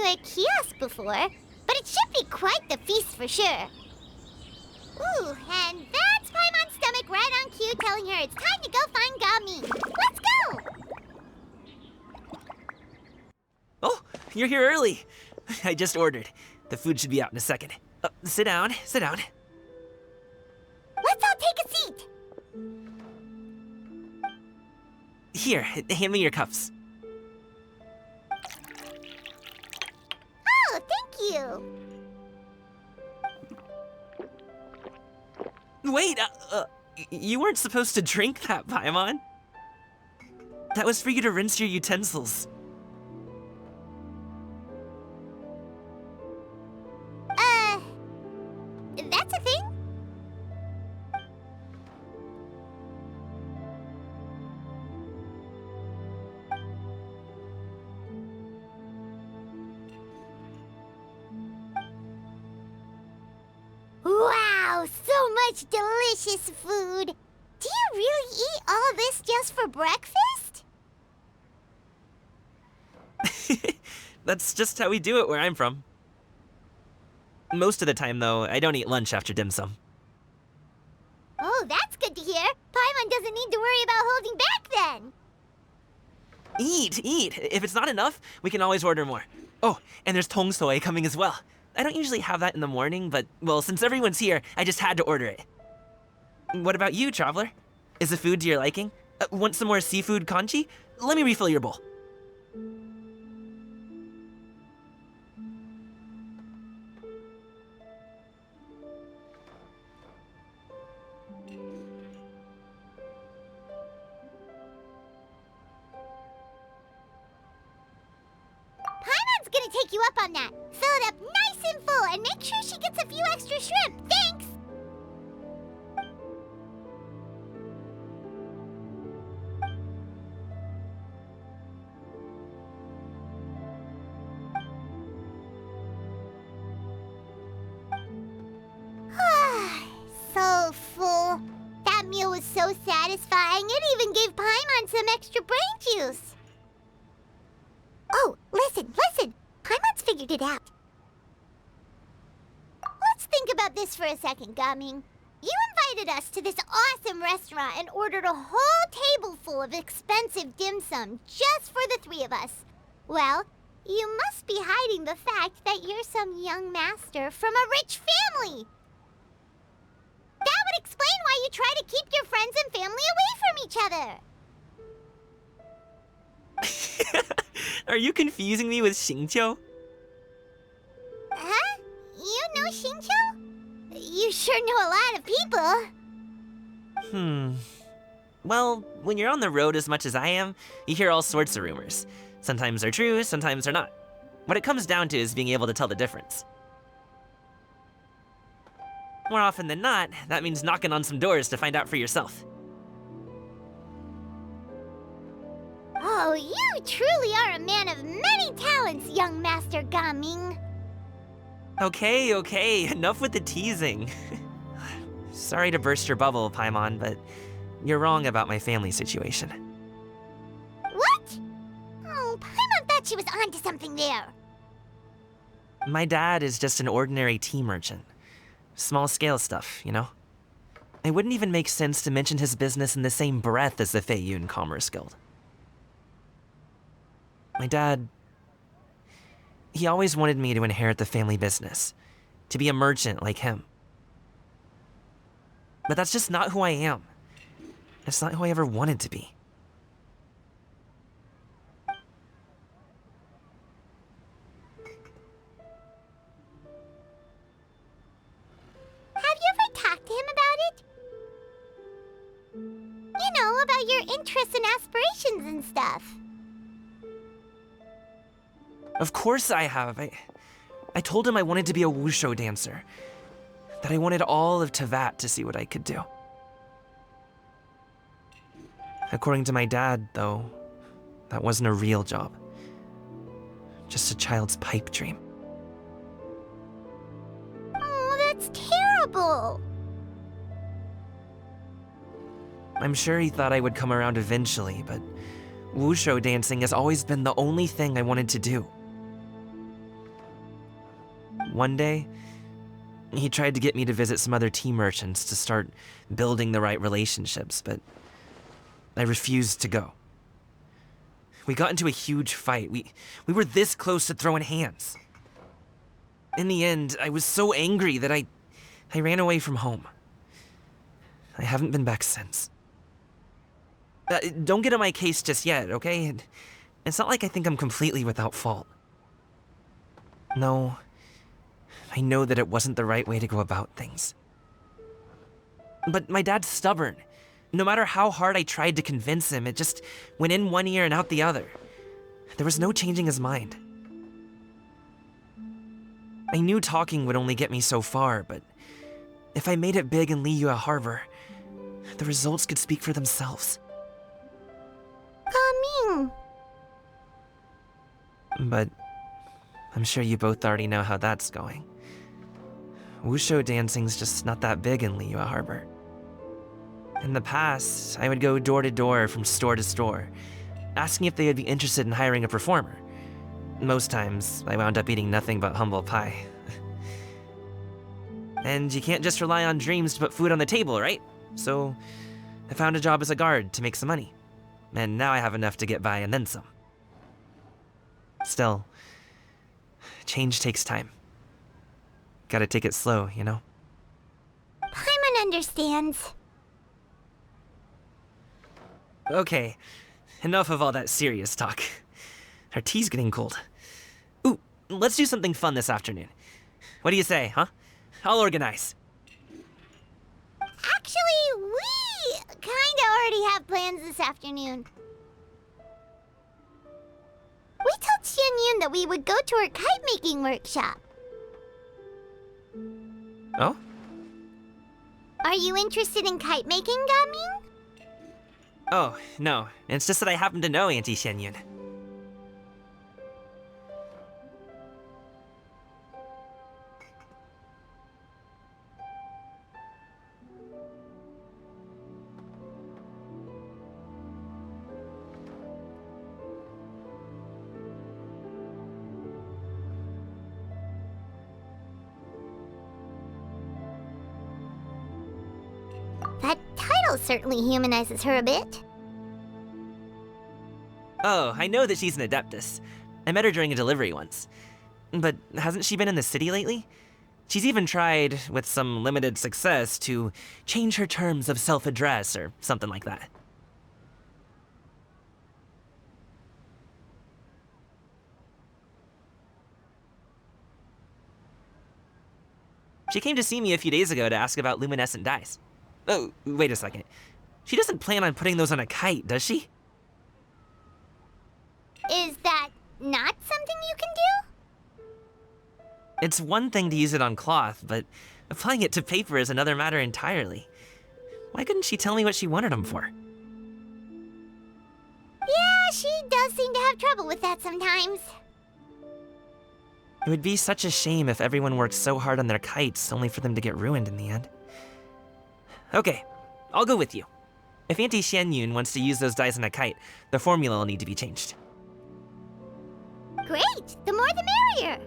a kiosk before, but it should be quite the feast for sure. Ooh, and that's Paimon's stomach right on cue telling her it's time to go find Gaming. Let's go! Oh, you're here early. I just ordered. The food should be out in a second. Sit down, sit down. Let's all take a seat. Here, hand me your cups. Oh, thank you. Wait, you weren't supposed to drink that, Paimon. That was for you to rinse your utensils. That's a thing? Wow, so much delicious food! Do you really eat all this just for breakfast? That's just how we do it where I'm from. Most of the time, though, I don't eat lunch after dim sum. Oh, that's good to hear. Paimon doesn't need to worry about holding back then. Eat! If it's not enough, we can always order more. Oh, and there's tong soy coming as well. I don't usually have that in the morning, but, well, since everyone's here, I just had to order it. What about you, traveler? Is the food to your liking? Want some more seafood congee? Let me refill your bowl. Paimon's gonna take you up on that. Fill it up nice and full and make sure she gets a few extra shrimp. Thanks! So full. That meal was so satisfying, it even gave Paimon some extra brain juice. Oh, listen! Paimon's figured it out. Let's think about this for a second, Gaming. You invited us to this awesome restaurant and ordered a whole table full of expensive dim sum just for the three of us. Well, you must be hiding the fact that you're some young master from a rich family. That would explain why you try to keep your friends and family away from each other. Are you confusing me with Xingqiu? Huh? You know Xingqiu? You sure know a lot of people. Well, when you're on the road as much as I am, you hear all sorts of rumors. Sometimes they're true, sometimes they're not. What it comes down to is being able to tell the difference. More often than not, that means knocking on some doors to find out for yourself. Oh, you truly are a man of many talents, young Master Gaming. Okay, enough with the teasing. Sorry to burst your bubble, Paimon, but you're wrong about my family situation. What? Oh, Paimon thought she was onto something there. My dad is just an ordinary tea merchant. Small-scale stuff, you know? It wouldn't even make sense to mention his business in the same breath as the Feiyun Commerce Guild. My dad... he always wanted me to inherit the family business, to be a merchant like him. But that's just not who I am. That's not who I ever wanted to be. Have you ever talked to him about it? You know, about your interests and aspirations and stuff. Of course I have. I told him I wanted to be a wushu dancer. That I wanted all of Teyvat to see what I could do. According to my dad, though, that wasn't a real job. Just a child's pipe dream. Oh, that's terrible. I'm sure he thought I would come around eventually, but wushu dancing has always been the only thing I wanted to do. one day, he tried to get me to visit some other tea merchants to start building the right relationships, but I refused to go. We got into a huge fight. We were this close to throwing hands. In the end, I was so angry that I ran away from home. I haven't been back since. Don't get on my case just yet, okay? It's not like I think I'm completely without fault. No, I know that it wasn't the right way to go about things. But my dad's stubborn. No matter how hard I tried to convince him, it just went in one ear and out the other. There was no changing his mind. I knew talking would only get me so far, but if I made it big in Liyue Harbor, the results could speak for themselves. Coming. But I'm sure you both already know how that's going. Wushu dancing's just not that big in Liyue Harbor. In the past, I would go door to door from store to store, asking if they would be interested in hiring a performer. Most times, I wound up eating nothing but humble pie. And you can't just rely on dreams to put food on the table, right? So, I found a job as a guard to make some money. And now I have enough to get by and then some. Still, change takes time. Gotta take it slow, you know? Paimon understands. Okay, enough of all that serious talk. Our tea's getting cold. Ooh, let's do something fun this afternoon. What do you say, huh? I'll organize. Actually, we kinda already have plans this afternoon. We told Xianyun that we would go to her kite-making workshop. Oh? Are you interested in kite-making, Gaming? Oh, no. It's just that I happen to know Auntie Xianyun. That title certainly humanizes her a bit. Oh, I know that she's an Adeptus. I met her during a delivery once. But hasn't she been in the city lately? She's even tried, with some limited success, to change her terms of self-address or something like that. She came to see me a few days ago to ask about luminescent dyes. Oh, wait a second. She doesn't plan on putting those on a kite, does she? Is that not something you can do? It's one thing to use it on cloth, but applying it to paper is another matter entirely. Why couldn't she tell me what she wanted them for? Yeah, she does seem to have trouble with that sometimes. It would be such a shame if everyone worked so hard on their kites only for them to get ruined in the end. Okay, I'll go with you. If Auntie Xianyun wants to use those dyes on a kite, the formula will need to be changed. Great! The more the merrier!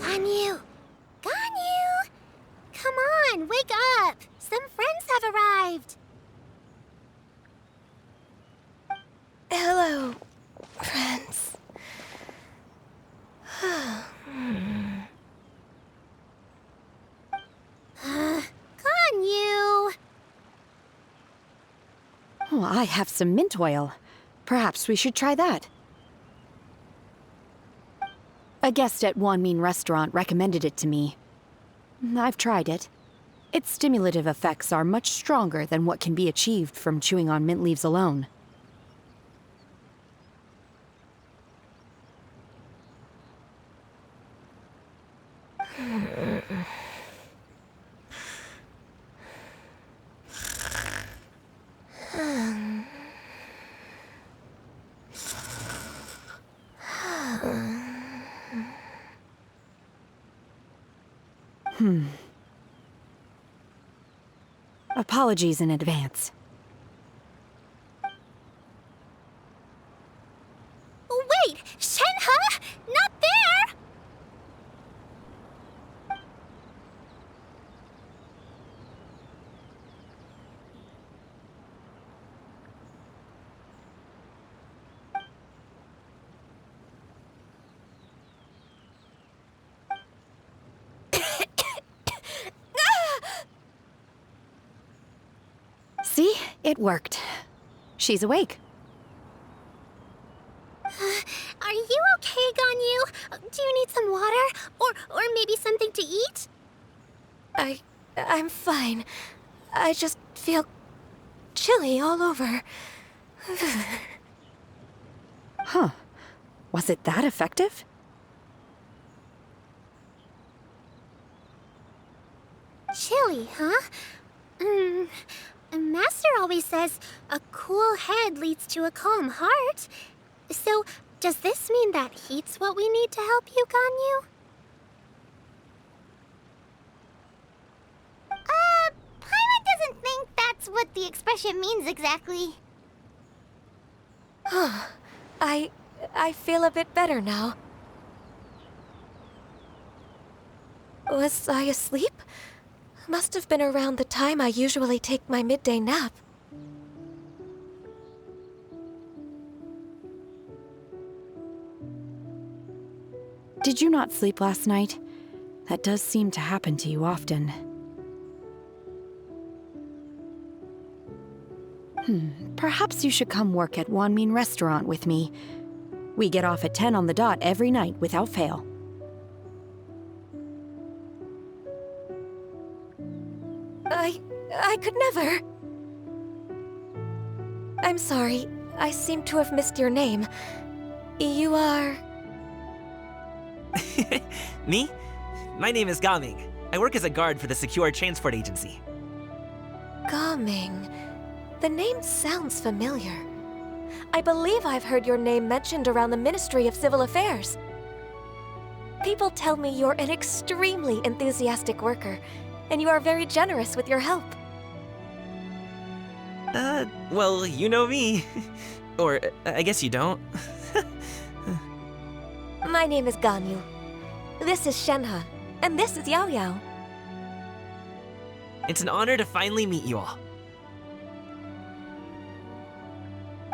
Ganyu! Ganyu! Come on, wake up! Some friends have arrived! Hello, friends. Ganyu! Oh, I have some mint oil. Perhaps we should try that. A guest at Wanmin restaurant recommended it to me. I've tried it. Its stimulative effects are much stronger than what can be achieved from chewing on mint leaves alone. Apologies in advance. Wait! Shenhe? Not there! See? It worked. She's awake. Are you okay, Ganyu? Do you need some water? Or maybe something to eat? I'm fine. I just feel chilly all over. Huh. Was it that effective? Chilly, huh? Master always says a cool head leads to a calm heart. So, does this mean that heat's what we need to help you, Ganyu? Paimon doesn't think that's what the expression means exactly. I feel a bit better now. Was I asleep? Must have been around the time I usually take my midday nap. Did you not sleep last night? That does seem to happen to you often. Perhaps you should come work at Wanmin Restaurant with me. We get off at 10 on the dot every night without fail. I could never. I'm sorry. I seem to have missed your name. You are... Me? My name is Gaming. I work as a guard for the Secure Transport Agency. Gaming. The name sounds familiar. I believe I've heard your name mentioned around the Ministry of Civil Affairs. People tell me you're an extremely enthusiastic worker, and you are very generous with your help. Well, you know me. Or, I guess you don't. My name is Ganyu. This is Shenhe, and this is Yao Yao. It's an honor to finally meet you all.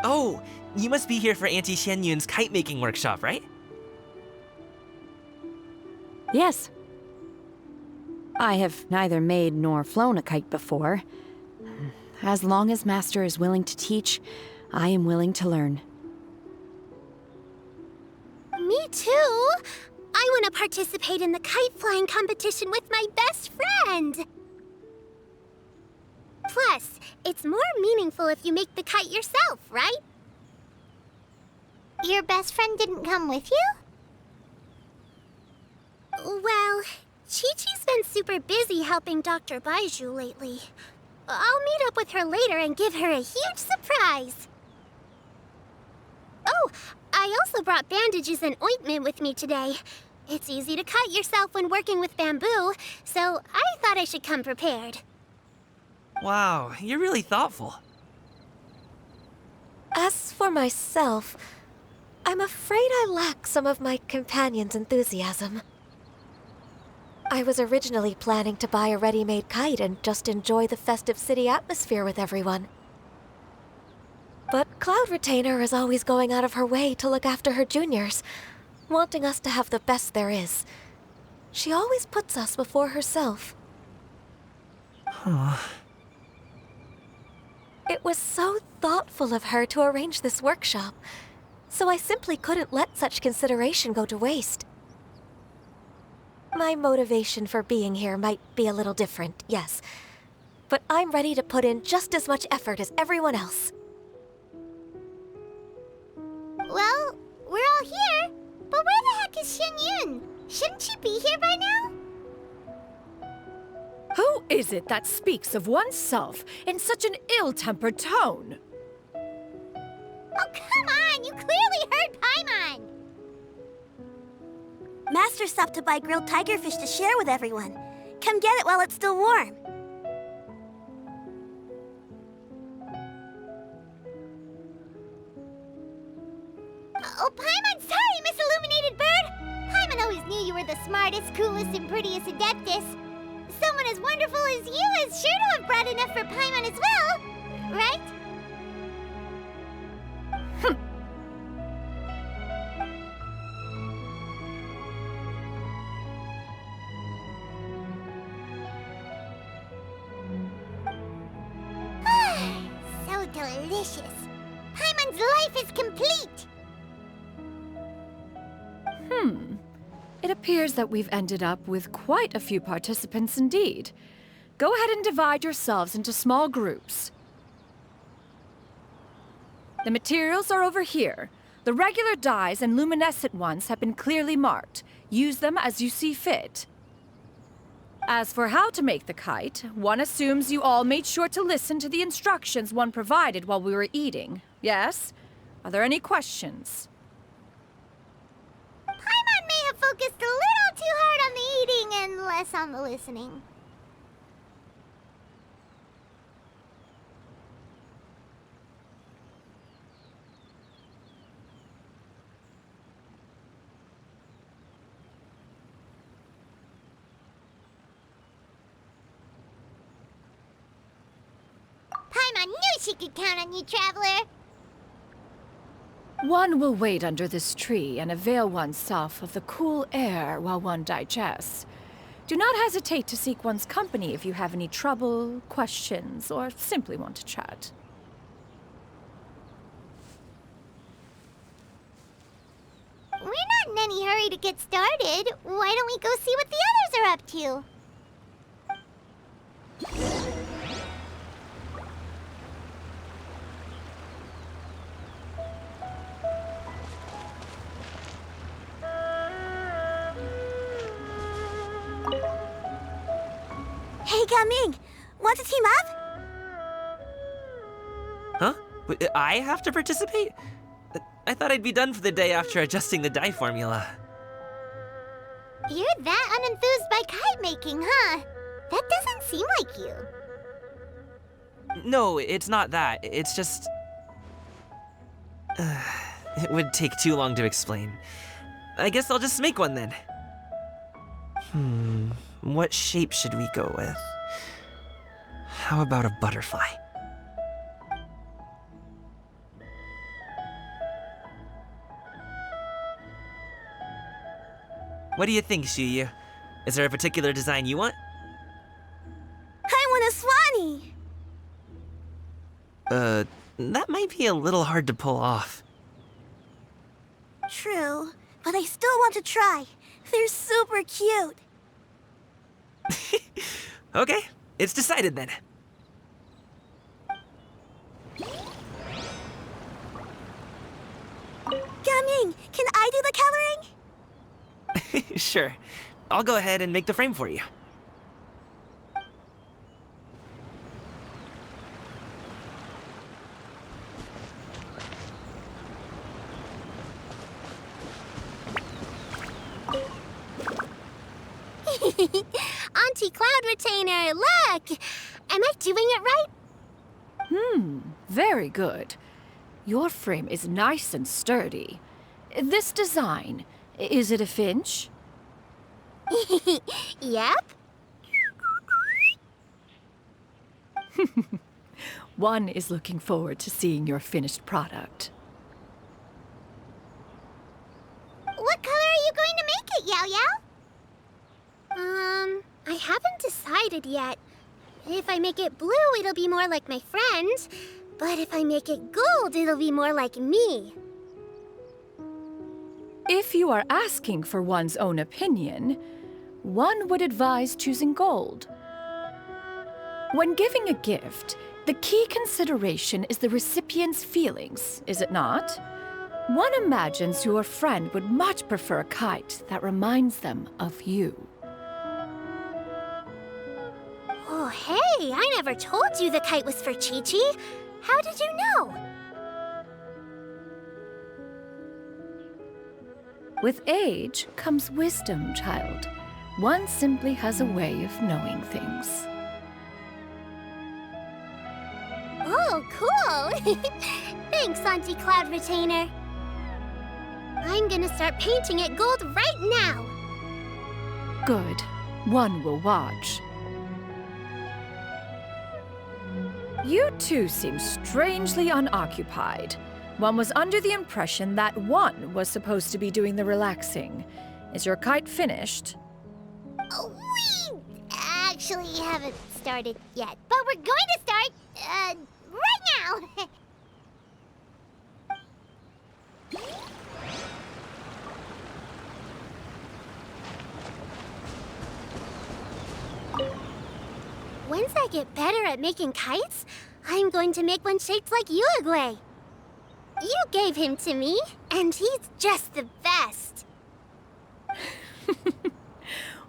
Oh, you must be here for Auntie Xianyun's kite-making workshop, right? Yes. I have neither made nor flown a kite before. As long as Master is willing to teach, I am willing to learn. Me too! I want to participate in the kite flying competition with my best friend! Plus, it's more meaningful if you make the kite yourself, right? Your best friend didn't come with you? Well, Chi-Chi's been super busy helping Dr. Baizhu lately. I'll meet up with her later and give her a huge surprise. Oh, I also brought bandages and ointment with me today. It's easy to cut yourself when working with bamboo, so I thought I should come prepared. Wow, you're really thoughtful. As for myself, I'm afraid I lack some of my companion's enthusiasm. I was originally planning to buy a ready-made kite and just enjoy the festive city atmosphere with everyone. But Cloud Retainer is always going out of her way to look after her juniors, wanting us to have the best there is. She always puts us before herself. Huh. It was so thoughtful of her to arrange this workshop, so I simply couldn't let such consideration go to waste. My motivation for being here might be a little different, yes, but I'm ready to put in just as much effort as everyone else. Well, we're all here, but where the heck is Xianyun? Shouldn't she be here by now? Who is it that speaks of oneself in such an ill-tempered tone? Oh, come on! You clearly heard Paimon! Master stopped to buy grilled tigerfish to share with everyone. Come get it while it's still warm. Oh, Paimon, sorry, Miss Illuminated Bird! Paimon always knew you were the smartest, coolest, and prettiest Adeptus. Someone as wonderful as you is sure to have brought enough for Paimon as well, right? So delicious. Paimon's life is complete. It appears that we've ended up with quite a few participants indeed. Go ahead and divide yourselves into small groups. The materials are over here. The regular dyes and luminescent ones have been clearly marked. Use them as you see fit. As for how to make the kite, one assumes you all made sure to listen to the instructions one provided while we were eating. Yes? Are there any questions? Paimon may have focused a little too hard on the eating and less on the listening. Paimon knew she could count on you, Traveler. One will wait under this tree and avail oneself of the cool air while one digests. Do not hesitate to seek one's company if you have any trouble, questions, or simply want to chat. We're not in any hurry to get started. Why don't we go see what the others are up to? Hey, Gaming! Want to team up? Huh? I have to participate? I thought I'd be done for the day after adjusting the dye formula. You're that unenthused by kite making, huh? That doesn't seem like you. No, it's not that. It's just... it would take too long to explain. I guess I'll just make one then. What shape should we go with? How about a butterfly? What do you think, Shuyu? Is there a particular design you want? I want a Swanee! That might be a little hard to pull off. True, but I still want to try. They're super cute. Okay, it's decided then. Gaming, can I do the coloring? Sure. I'll go ahead and make the frame for you. Auntie Cloud Retainer, look! Am I doing it right? Very good. Your frame is nice and sturdy. This design, is it a finch? Yep. One is looking forward to seeing your finished product. What color are you going to make it, Yao Yao? I haven't decided yet. If I make it blue, it'll be more like my friends. But if I make it gold, it'll be more like me. If you are asking for one's own opinion, one would advise choosing gold. When giving a gift, the key consideration is the recipient's feelings, is it not? One imagines your friend would much prefer a kite that reminds them of you. Oh, hey, I never told you the kite was for Chi-Chi. How did you know? With age comes wisdom, child. One simply has a way of knowing things. Oh, cool! Thanks, Auntie Cloud Retainer. I'm gonna start painting it gold right now. Good. One will watch. You two seem strangely unoccupied. One was under the impression that one was supposed to be doing the relaxing. Is your kite finished? We actually haven't started yet, but we're going to start, right now. Once I get better at making kites, I'm going to make one shaped like Uruguay. You gave him to me, and he's just the best.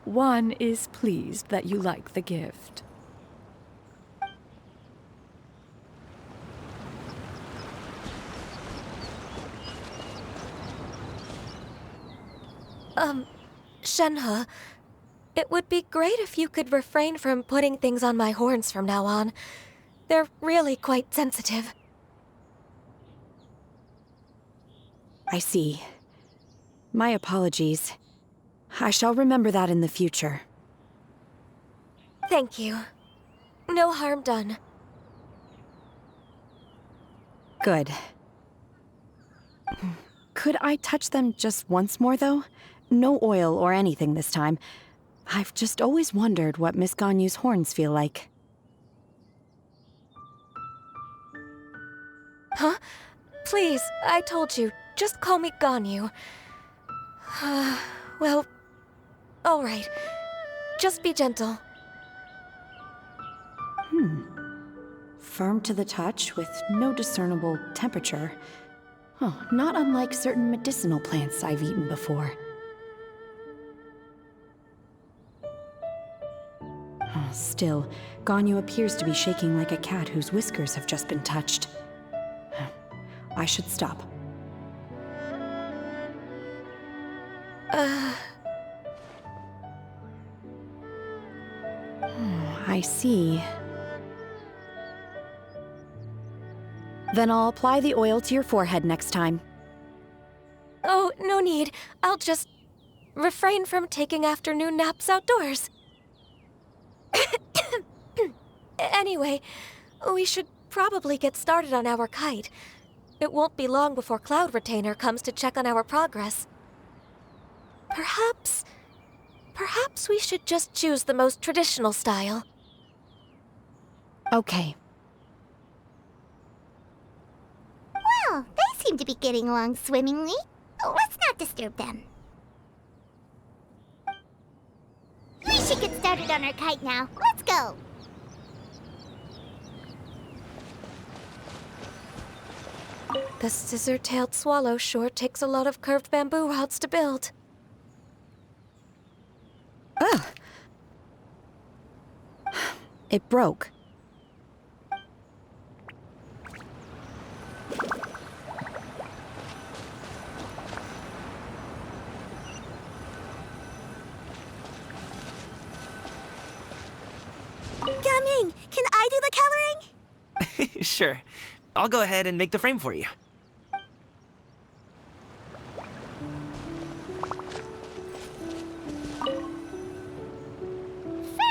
One is pleased that you like the gift. Shenhe, it would be great if you could refrain from putting things on my horns from now on. They're really quite sensitive. I see. My apologies. I shall remember that in the future. Thank you. No harm done. Good. Could I touch them just once more, though? No oil or anything this time. I've just always wondered what Miss Ganyu's horns feel like. Huh? Please, I told you, just call me Ganyu. Well, all right. Just be gentle. Firm to the touch with no discernible temperature. Oh, not unlike certain medicinal plants I've eaten before. Still, Ganyu appears to be shaking like a cat whose whiskers have just been touched. I should stop. I see. Then I'll apply the oil to your forehead next time. Oh, no need. I'll just refrain from taking afternoon naps outdoors. Anyway, we should probably get started on our kite. It won't be long before Cloud Retainer comes to check on our progress. Perhaps we should just choose the most traditional style. Okay. Well, they seem to be getting along swimmingly. Let's not disturb them. We should get started on our kite now. Let's go. The scissor-tailed swallow sure takes a lot of curved bamboo rods to build. Ugh. It broke. Gaming, can I do the coloring? Sure. I'll go ahead and make the frame for you.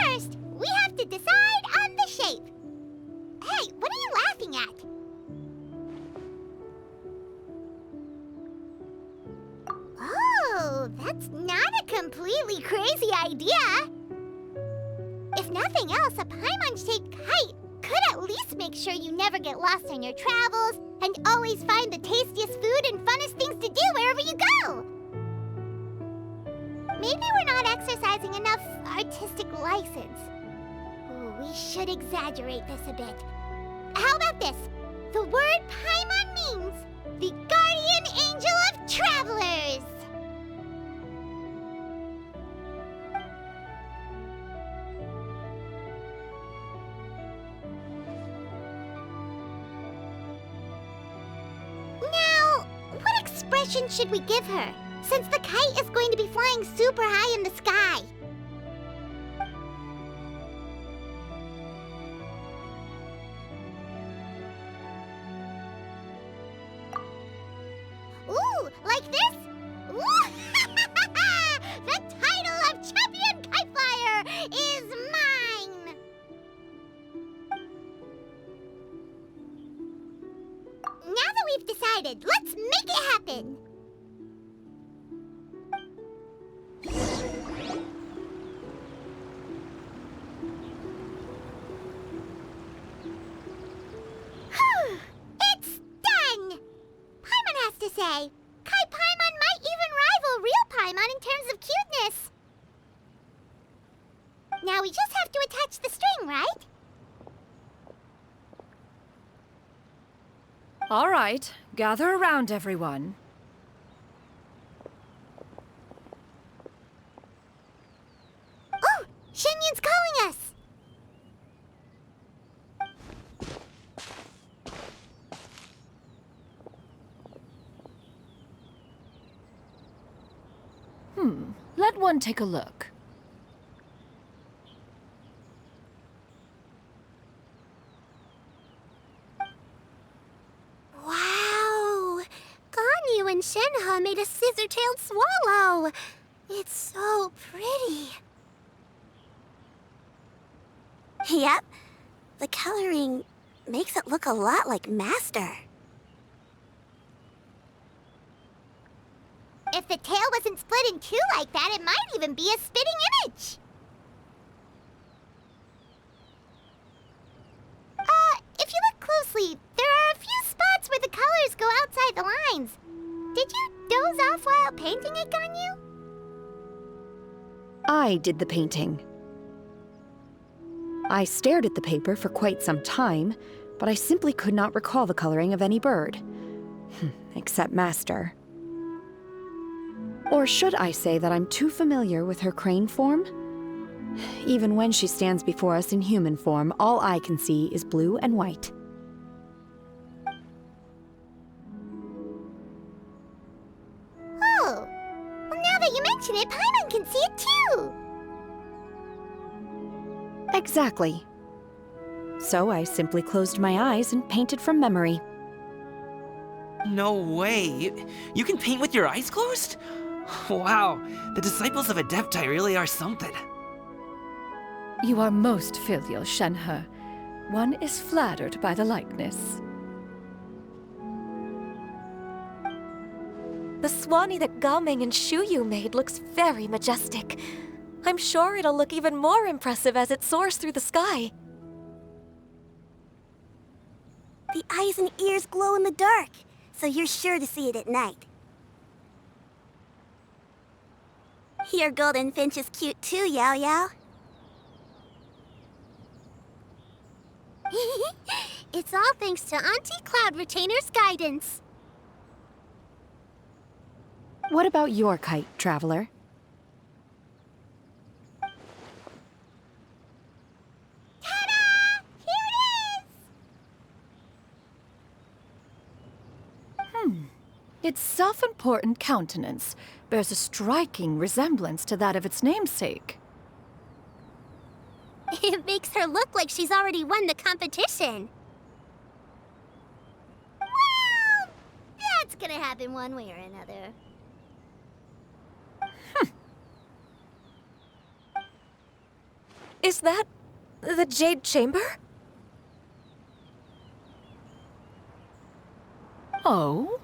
First, we have to decide on the shape. Hey, what are you laughing at? Oh, that's not a completely crazy idea. If nothing else, a Paimon-shaped kite could at least make sure you never get lost on your travels and always find the tastiest food and funnest things to do wherever you go. Maybe we're not exercising enough artistic license. Ooh, we should exaggerate this a bit. How about this? The word Paimon means the guardian angel of travelers. Now, what expression should we give her, since the kite is going to be flying super high in the sky? Ooh, like this? I've decided. Let's make it happen. It's done! Paimon has to say. Kai Paimon might even rival real Paimon in terms of cuteness. Now we just have to attach the string, right? All right, gather around, everyone. Oh! Shenyun's calling us! Let one take a look. Wow! Ganyu and Shenhe made a scissor-tailed swallow. It's so pretty. Yep. The coloring makes it look a lot like Master. If the tail wasn't split in two like that, it might even be a spitting image. If you look closely, there are a few spots where the colors go outside the lines. Did you doze off while painting it, Ganyu? I did the painting. I stared at the paper for quite some time, but I simply could not recall the coloring of any bird. Except Master. Or should I say that I'm too familiar with her crane form? Even when she stands before us in human form, all I can see is blue and white. Oh, well now that you mention it, Paimon can see it too! Exactly. So I simply closed my eyes and painted from memory. No way. You can paint with your eyes closed? Wow, the disciples of Adepti really are something. You are most filial, Shenhe. One is flattered by the likeness. The Swanee that Gaming and Shuyu made looks very majestic. I'm sure it'll look even more impressive as it soars through the sky. The eyes and ears glow in the dark, so you're sure to see it at night. Your golden finch is cute too, Yao Yao. It's all thanks to Auntie Cloud Retainer's guidance. What about your kite, Traveler? Ta-da! Here it is! Its self-important countenance bears a striking resemblance to that of its namesake. It makes her look like she's already won the competition. Well, that's gonna happen one way or another. Is that the Jade Chamber? Oh?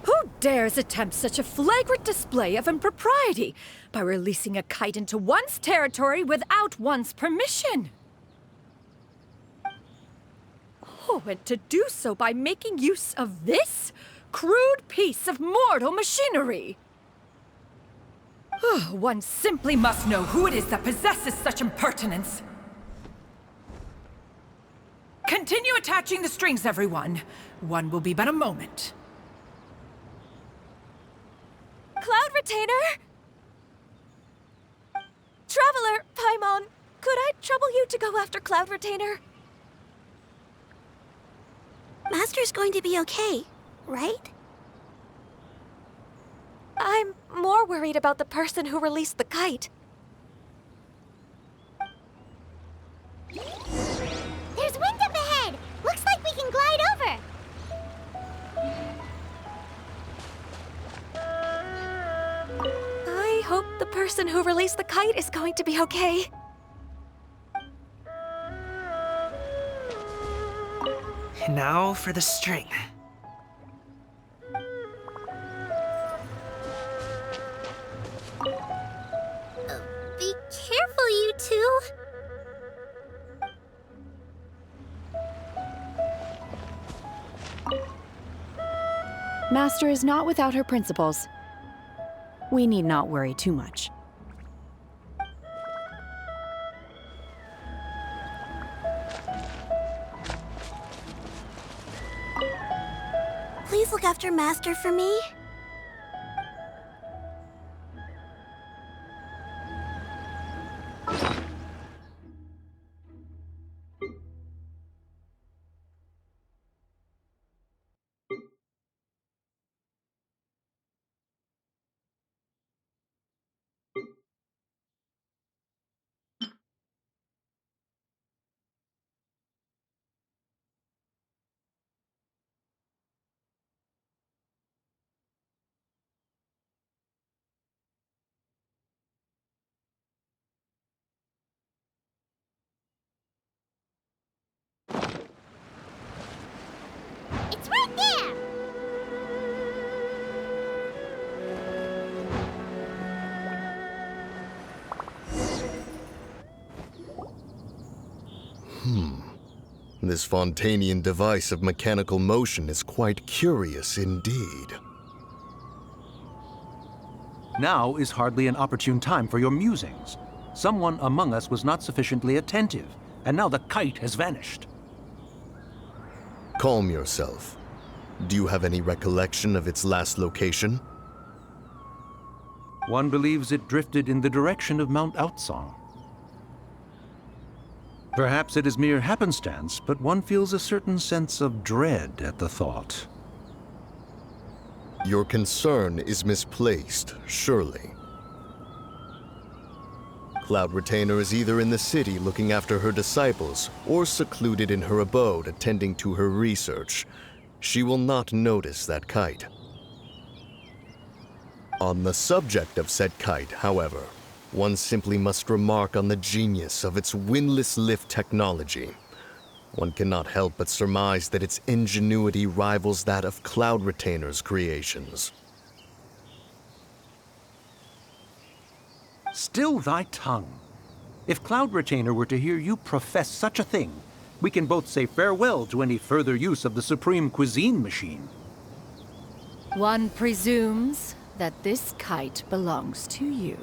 Who dares attempt such a flagrant display of impropriety by releasing a kite into one's territory without one's permission? Oh, and to do so by making use of this crude piece of mortal machinery. One simply must know who it is that possesses such impertinence. Continue attaching the strings, everyone. One will be but a moment. Cloud Retainer? Traveler, Paimon, could I trouble you to go after Cloud Retainer? Master's going to be okay, right? I'm more worried about the person who released the kite. There's wind up ahead! Looks like we can glide over! hope the person who released the kite is going to be okay. And now for the string. Be careful, you two. Master is not without her principles. We need not worry too much. Please look after Master for me. It's right there! This Fontanian device of mechanical motion is quite curious indeed. Now is hardly an opportune time for your musings. Someone among us was not sufficiently attentive, and now the kite has vanished. Calm yourself. Do you have any recollection of its last location? One believes it drifted in the direction of Mount Outsong. Perhaps it is mere happenstance, but one feels a certain sense of dread at the thought. Your concern is misplaced, surely. Cloud Retainer is either in the city looking after her disciples, or secluded in her abode attending to her research. She will not notice that kite. On the subject of said kite, however, one simply must remark on the genius of its windlass lift technology. One cannot help but surmise that its ingenuity rivals that of Cloud Retainer's creations. Still thy tongue. If Cloud Retainer were to hear you profess such a thing, we can both say farewell to any further use of the Supreme Cuisine Machine. One presumes that this kite belongs to you.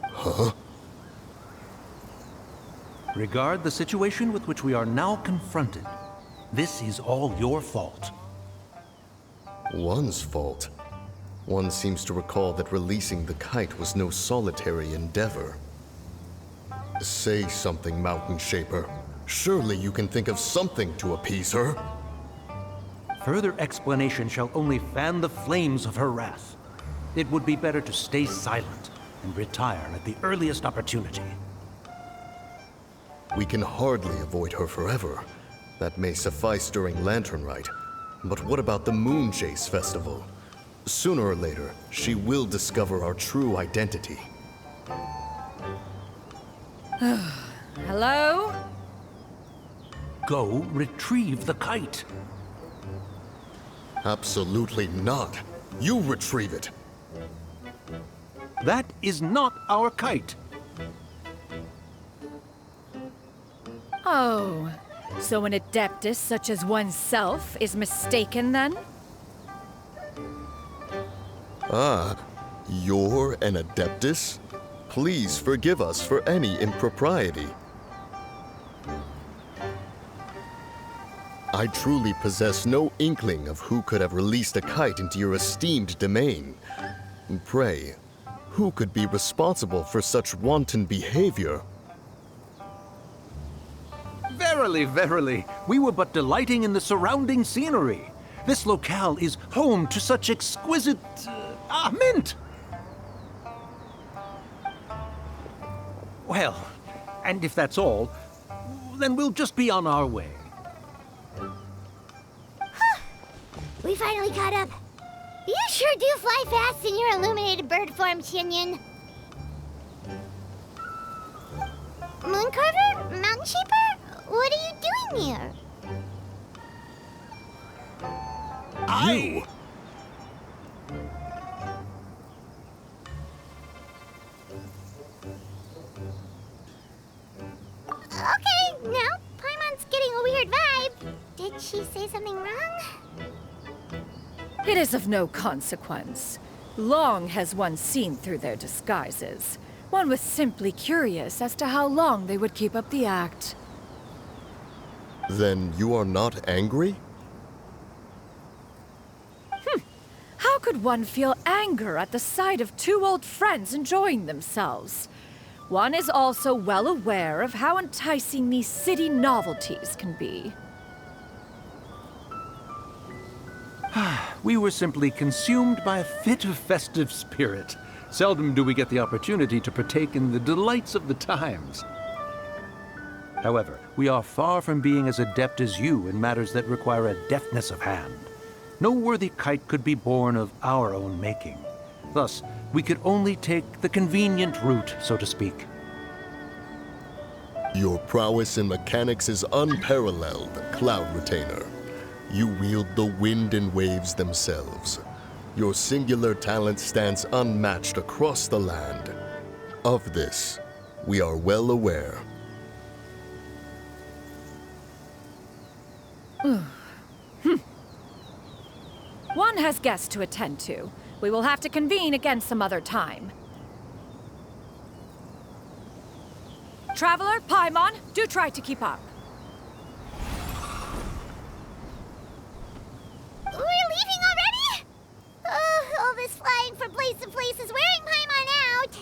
Huh? Regard the situation with which we are now confronted. This is all your fault. One's fault. One seems to recall that releasing the kite was no solitary endeavor. Say something, Mountain Shaper. Surely you can think of something to appease her. Further explanation shall only fan the flames of her wrath. It would be better to stay silent and retire at the earliest opportunity. We can hardly avoid her forever. That may suffice during Lantern Rite. But what about the Moon Chase Festival? Sooner or later, she will discover our true identity. Hello? Go retrieve the kite. Absolutely not. You retrieve it. That is not our kite. Oh, so an adeptus such as oneself is mistaken then? Ah, you're an Adeptus? Please forgive us for any impropriety. I truly possess no inkling of who could have released a kite into your esteemed domain. Pray, who could be responsible for such wanton behavior? Verily, verily, we were but delighting in the surrounding scenery. This locale is home to such exquisite... mint! Well, and if that's all, then we'll just be on our way. We finally caught up. You sure do fly fast in your illuminated bird form, Shinyan. Mooncarver? Mountain Shaper? What are you doing here? You! Okay, now Paimon's getting a weird vibe. Did she say something wrong? It is of no consequence. Long has one seen through their disguises. One was simply curious as to how long they would keep up the act. Then you are not angry? How could one feel anger at the sight of two old friends enjoying themselves? One is also well aware of how enticing these city novelties can be. We were simply consumed by a fit of festive spirit. Seldom do we get the opportunity to partake in the delights of the times. However, we are far from being as adept as you in matters that require a deftness of hand. No worthy kite could be born of our own making. Thus, we could only take the convenient route, so to speak. Your prowess in mechanics is unparalleled, Cloud Retainer. You wield the wind and waves themselves. Your singular talent stands unmatched across the land. Of this, we are well aware. One has guests to attend to. We will have to convene again some other time. Traveler, Paimon, do try to keep up. We're leaving already? Oh, all this flying from place to place is wearing Paimon out.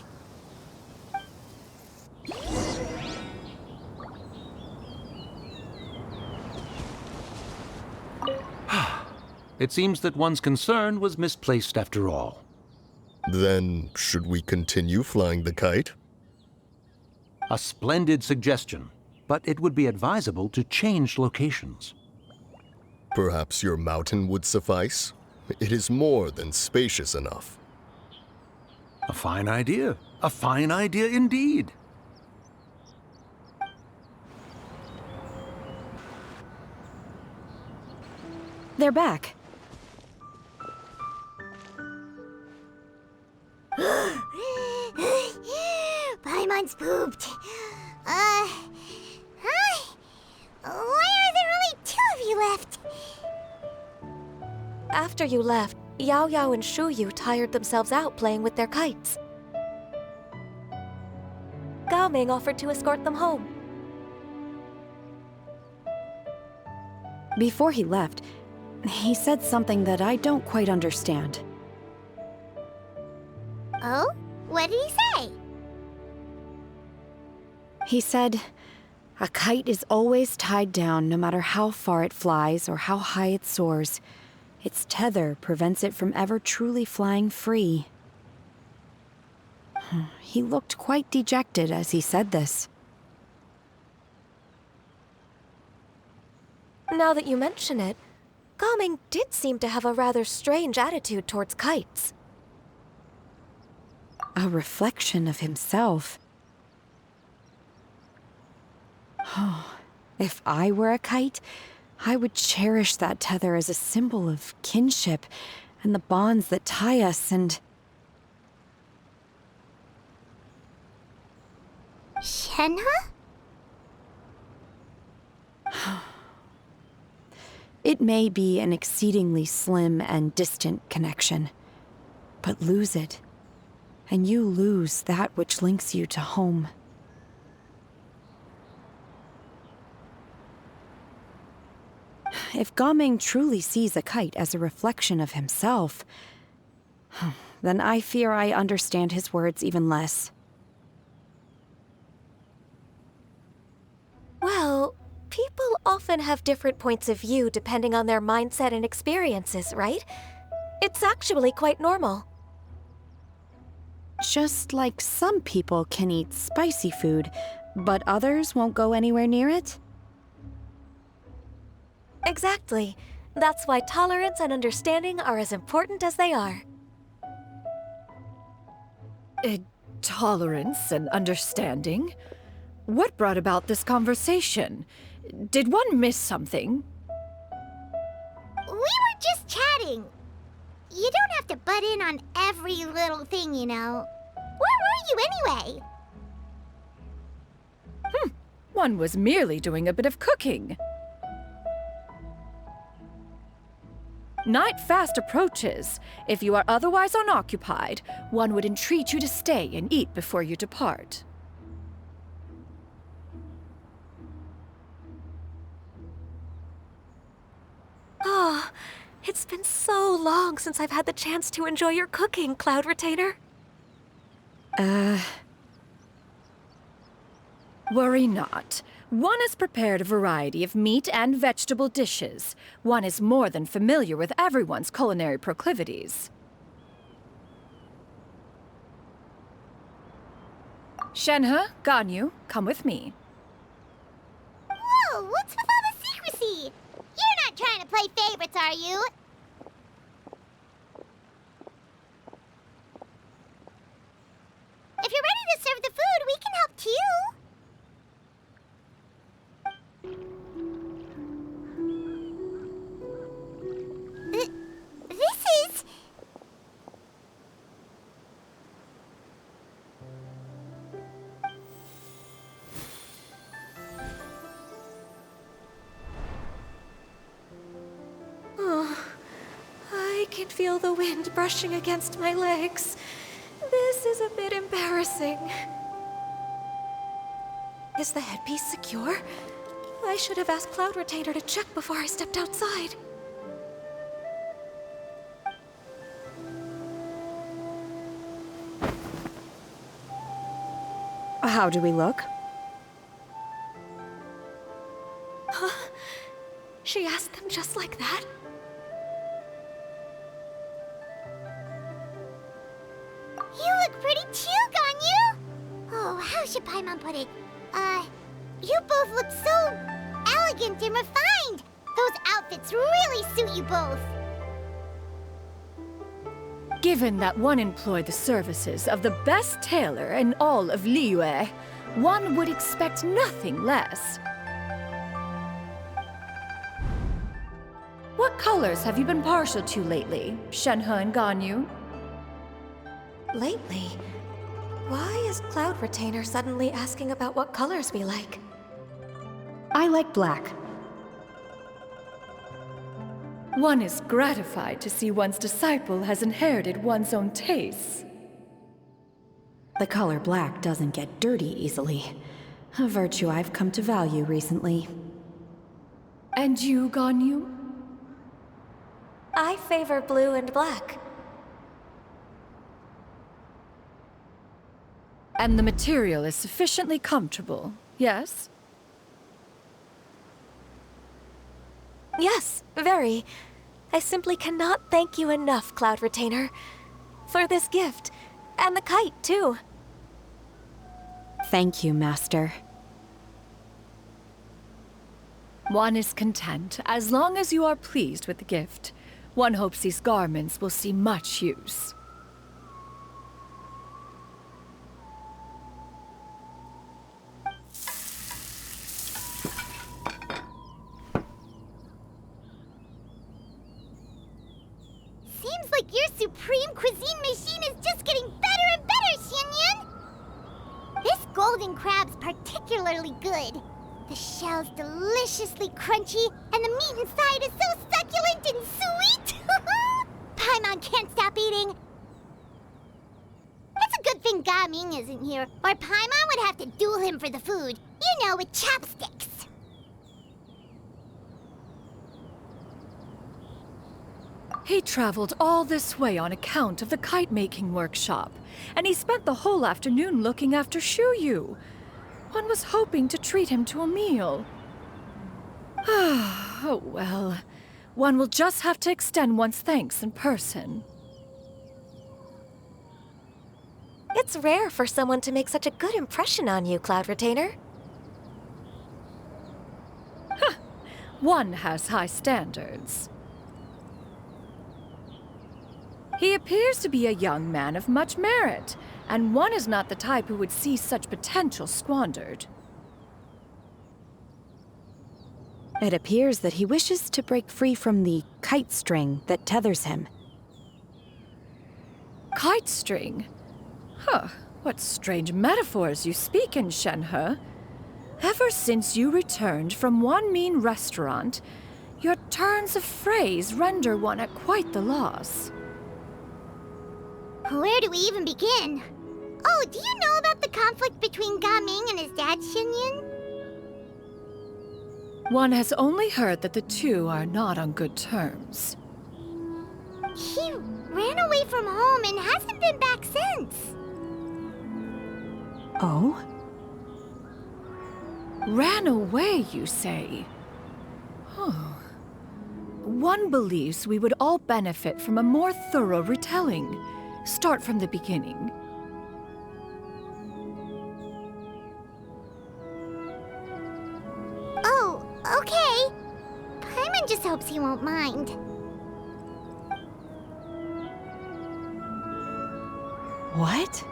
It seems that one's concern was misplaced after all. Then, should we continue flying the kite? A splendid suggestion, but it would be advisable to change locations. Perhaps your mountain would suffice? It is more than spacious enough. A fine idea. A fine idea indeed. They're back. Paimon's pooped. Hi. Why are there only two of you left? After you left, Yao Yao and Shu Yu tired themselves out playing with their kites. Gao Ming offered to escort them home. Before he left, he said something that I don't quite understand. Oh? What did he say? He said, a kite is always tied down no matter how far it flies or how high it soars. Its tether prevents it from ever truly flying free. He looked quite dejected as he said this. Now that you mention it, Gao Ming did seem to have a rather strange attitude towards kites. A reflection of himself. If I were a kite, I would cherish that tether as a symbol of kinship and the bonds that tie us and... Shenhe? It may be an exceedingly slim and distant connection, but lose it, and you lose that which links you to home. If Gao Ming truly sees a kite as a reflection of himself, then I fear I understand his words even less. Well, people often have different points of view depending on their mindset and experiences, right? It's actually quite normal. Just like some people can eat spicy food, but others won't go anywhere near it? Exactly. That's why tolerance and understanding are as important as they are. Tolerance and understanding? What brought about this conversation? Did one miss something? We were just chatting. You don't have to butt in on every little thing, you know. Where were you anyway? One was merely doing a bit of cooking. Night fast approaches. If you are otherwise unoccupied, one would entreat you to stay and eat before you depart. Oh, it's been so long since I've had the chance to enjoy your cooking, Cloud Retainer. Worry not. One has prepared a variety of meat and vegetable dishes. One is more than familiar with everyone's culinary proclivities. Shenhe, Ganyu, come with me. Whoa, what's with all the secrecy? You're not trying to play favorites, are you? If you're ready to serve the food, we can help too. This is... Oh, I can feel the wind brushing against my legs. This is a bit embarrassing. Is the headpiece secure? I should have asked Cloud Retainer to check before I stepped outside. How do we look? Huh? She asked them just like that? You look pretty too, Ganyu! Oh, how should Paimon put it? You both look so elegant and refined! Those outfits really suit you both! Given that one employed the services of the best tailor in all of Liyue, one would expect nothing less. What colors have you been partial to lately, Shenhe and Ganyu? Lately? Why is Cloud Retainer suddenly asking about what colors we like? I like black. One is gratified to see one's disciple has inherited one's own tastes. The color black doesn't get dirty easily. A virtue I've come to value recently. And you, Ganyu? I favor blue and black. And the material is sufficiently comfortable, yes? Yes, very. I simply cannot thank you enough, Cloud Retainer. For this gift. And the kite, too. Thank you, Master. One is content, as long as you are pleased with the gift. One hopes these garments will see much use. Seems like your supreme cuisine machine is just getting better and better, Xianyun! This golden crab's particularly good. The shell's deliciously crunchy, and the meat inside is so succulent and sweet! Paimon can't stop eating. It's a good thing Gaming isn't here, or Paimon would have to duel him for the food. You know, with chopsticks. He traveled all this way on account of the kite-making workshop, and he spent the whole afternoon looking after Shuyu. One was hoping to treat him to a meal. Oh well. One will just have to extend one's thanks in person. It's rare for someone to make such a good impression on you, Cloud Retainer. One has high standards. He appears to be a young man of much merit, and one is not the type who would see such potential squandered. It appears that he wishes to break free from the kite string that tethers him. Kite string? Huh, what strange metaphors you speak in, Shenhe. Ever since you returned from one mean restaurant, your turns of phrase render one at quite the loss. Where do we even begin? Oh, do you know about the conflict between Gaming and his dad, Xinyan? One has only heard that the two are not on good terms. He ran away from home and hasn't been back since. Oh? Ran away, you say? Oh. One believes we would all benefit from a more thorough retelling. Start from the beginning. Oh, okay. Paimon just hopes he won't mind. What?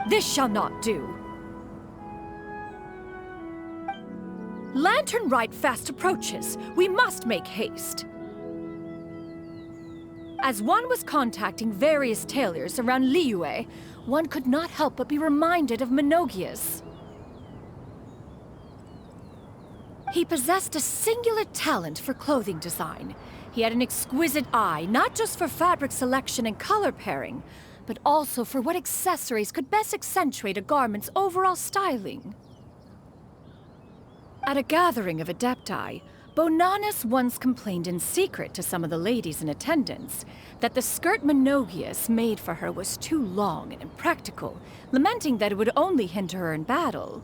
This shall not do. Lantern Rite fast approaches. We must make haste. As one was contacting various tailors around Liyue, one could not help but be reminded of Menogias. He possessed a singular talent for clothing design. He had an exquisite eye, not just for fabric selection and color pairing, but also for what accessories could best accentuate a garment's overall styling. At a gathering of Adepti, Bonanis once complained in secret to some of the ladies in attendance that the skirt Menogias made for her was too long and impractical, lamenting that it would only hinder her in battle.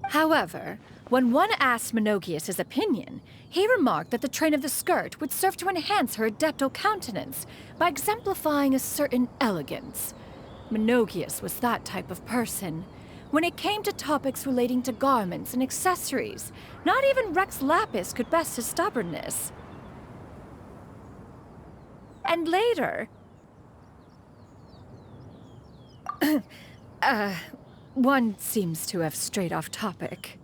However, when one asked Menogias his opinion, he remarked that the train of the skirt would serve to enhance her adeptal countenance by exemplifying a certain elegance. Menogias was that type of person. When it came to topics relating to garments and accessories, not even Rex Lapis could best his stubbornness. And later... one seems to have strayed off topic.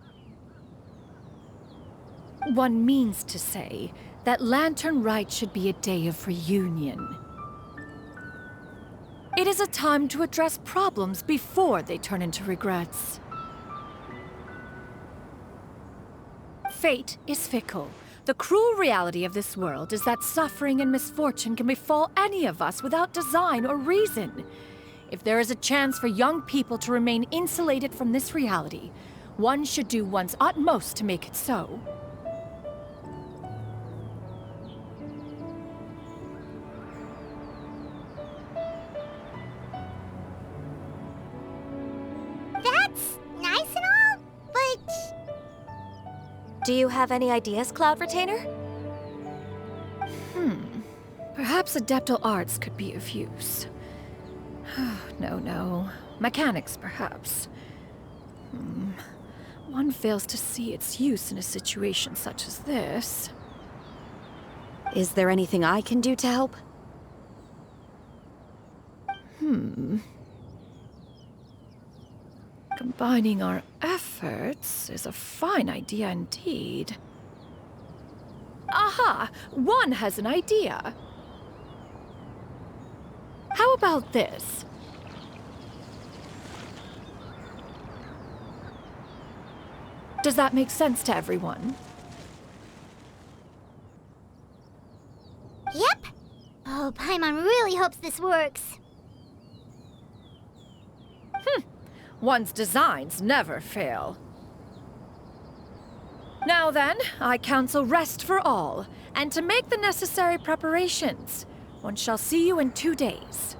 One means to say that Lantern Rite should be a day of reunion. It is a time to address problems before they turn into regrets. Fate is fickle. The cruel reality of this world is that suffering and misfortune can befall any of us without design or reason. If there is a chance for young people to remain insulated from this reality, one should do one's utmost to make it so. That's nice and all, but... Do you have any ideas, Cloud Retainer? Perhaps adeptal arts could be of use. No. Mechanics, perhaps. One fails to see its use in a situation such as this. Is there anything I can do to help? Combining our efforts is a fine idea indeed. Aha! One has an idea! How about this? Does that make sense to everyone? Yep. Oh, Paimon really hopes this works. One's designs never fail. Now then, I counsel rest for all, and to make the necessary preparations. One shall see you in 2 days.